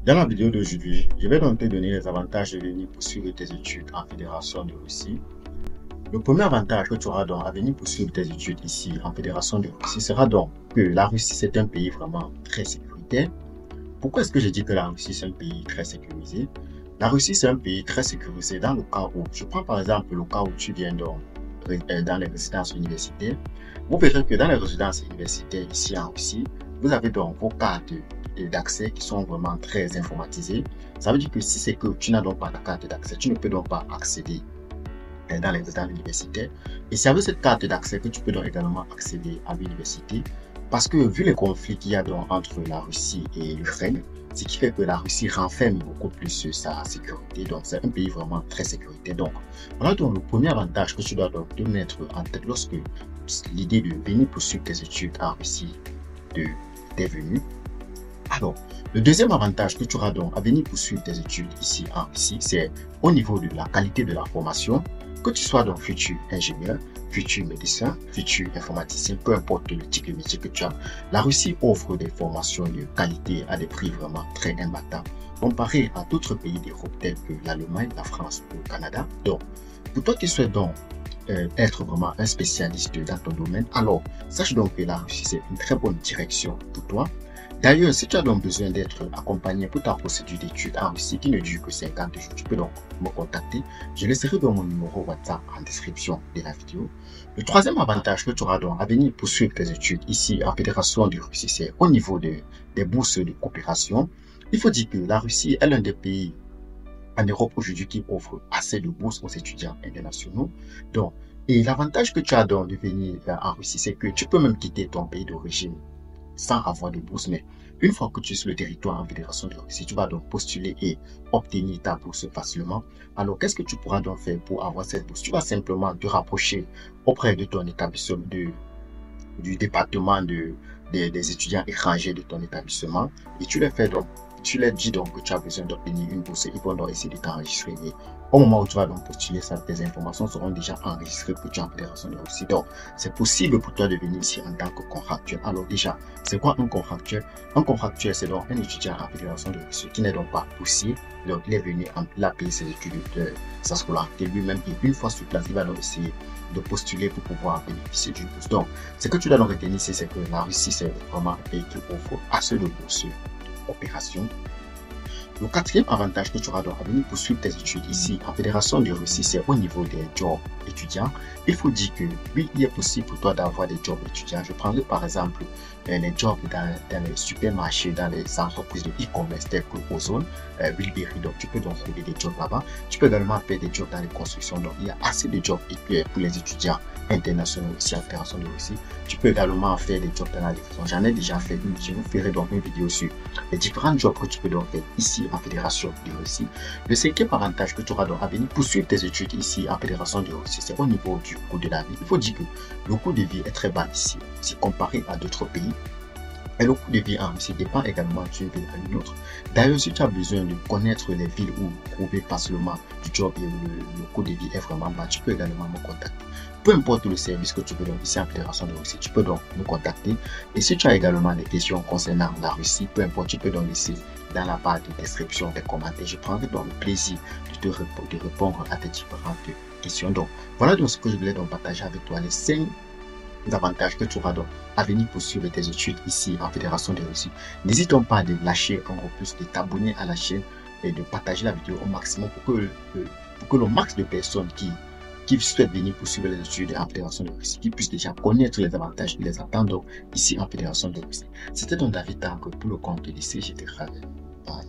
Dans la vidéo d'aujourd'hui, je vais donc te donner les avantages de venir poursuivre tes études en Fédération de Russie. Le premier avantage que tu auras donc à venir poursuivre tes études ici en Fédération de Russie sera donc que la Russie c'est un pays vraiment très sécuritaire. Pourquoi est-ce que je dis que la Russie c'est un pays très sécurisé? La Russie c'est un pays très sécurisé dans le cas où, je prends par exemple le cas où tu viens donc dans les résidences universitaires. Vous verrez que dans les résidences universitaires ici en Russie, vous avez donc vos cartes d'accès qui sont vraiment très informatisées. Ça veut dire que si c'est que tu n'as donc pas la carte d'accès, tu ne peux donc pas accéder dans les résidences universitaires. Et c'est avec cette carte d'accès que tu peux donc également accéder à l'université. Parce que vu les conflits qu'il y a donc entre la Russie et l'Ukraine, ce qui fait que la Russie renferme beaucoup plus sa sécurité. Donc, c'est un pays vraiment très sécuritaire. Donc, voilà donc le premier avantage que tu dois donc te mettre en tête lorsque l'idée de venir poursuivre tes études en Russie t'est venue. Alors, le deuxième avantage que tu auras donc à venir poursuivre tes études ici en Russie, c'est au niveau de la qualité de la formation. Que tu sois donc futur ingénieur, futur médecin, futur informaticien, peu importe le type de métier que tu as, la Russie offre des formations de qualité à des prix vraiment très imbattables, comparé à d'autres pays d'Europe tels que l'Allemagne, la France ou le Canada. Donc, pour toi qui souhaites donc être vraiment un spécialiste dans ton domaine, alors sache donc que la Russie c'est une très bonne direction pour toi. D'ailleurs, si tu as donc besoin d'être accompagné pour ta procédure d'études en Russie qui ne dure que 50 jours, tu peux donc me contacter. Je laisserai dans mon numéro WhatsApp en description de la vidéo. Le troisième avantage que tu auras donc à venir poursuivre tes études ici en Fédération de Russie, c'est au niveau des bourses de coopération. Il faut dire que la Russie est l'un des pays en Europe aujourd'hui qui offre assez de bourses aux étudiants internationaux. Donc, et l'avantage que tu as donc de venir en Russie, c'est que tu peux même quitter ton pays d'origine sans avoir de bourse. Mais une fois que tu es sur le territoire en Fédération de Russie, tu vas donc postuler et obtenir ta bourse facilement. Alors, qu'est-ce que tu pourras donc faire pour avoir cette bourse? Tu vas simplement te rapprocher auprès de ton établissement, du département des étudiants étrangers de ton établissement et tu leur dis donc que tu as besoin d'obtenir une bourse. Ils vont donc essayer de t'enregistrer. Et au moment où tu vas donc postuler ça, tes informations seront déjà enregistrées pour toi en Fédération de Russie. Donc, c'est possible pour toi de venir ici en tant que contractuel. Alors déjà, c'est quoi un contractuel? Un contractuel, c'est donc un étudiant en Fédération de Russie qui n'est donc pas boursier. Donc, il est venu il a payé ses études, sa scolarité lui-même. Et une fois sur place, il va donc essayer de postuler pour pouvoir bénéficier d'une bourse. Donc, ce que tu dois donc retenir, c'est que la Russie, c'est vraiment un pays qui offre assez de bourses opération. Le quatrième avantage que tu auras donc à venir poursuivre tes études ici en Fédération de Russie, c'est au niveau des jobs étudiants. Il faut dire que oui, il est possible pour toi d'avoir des jobs étudiants. Je prendrai par exemple les jobs dans les supermarchés, dans les entreprises de e-commerce telles que Ozone, Wilberry. Donc, tu peux donc trouver des jobs là-bas. Tu peux également faire des jobs dans les constructions. Donc, il y a assez de jobs pour les étudiants internationaux ici en Fédération de Russie. Tu peux également faire des jobs dans la livraison. J'en ai déjà fait une. Je vous ferai donc une vidéo sur les différents jobs que tu peux donc faire ici en Fédération de Russie. Le cinquième avantage que tu auras donc à venir poursuivre tes études ici en Fédération de Russie, c'est au niveau du coût de la vie. Il faut dire que le coût de vie est très bas ici, si comparé à d'autres pays. Et le coût de vie en Russie dépend également d'une ville à une autre. D'ailleurs, si tu as besoin de connaître les villes où trouver facilement du job et où le coût de vie est vraiment bas, tu peux également me contacter. Peu importe le service que tu veux donc ici en Fédération de Russie, tu peux donc me contacter. Et si tu as également des questions concernant la Russie, peu importe, tu peux donc laisser dans la barre de description des commentaires. Je prendrai donc le plaisir de répondre à tes différentes questions. Donc, voilà donc ce que je voulais donc partager avec toi, les 5 avantages que tu auras donc à venir poursuivre tes études ici en Fédération de Russie. N'hésite donc pas de lâcher encore plus, de t'abonner à la chaîne et de partager la vidéo au maximum pour que le max de personnes qui souhaitent venir poursuivre les études en Fédération de Russie, qui puissent déjà connaître les avantages qui les attendent ici en Fédération de Russie. C'était donc David Tank pour le compte de l'ICG. Bye.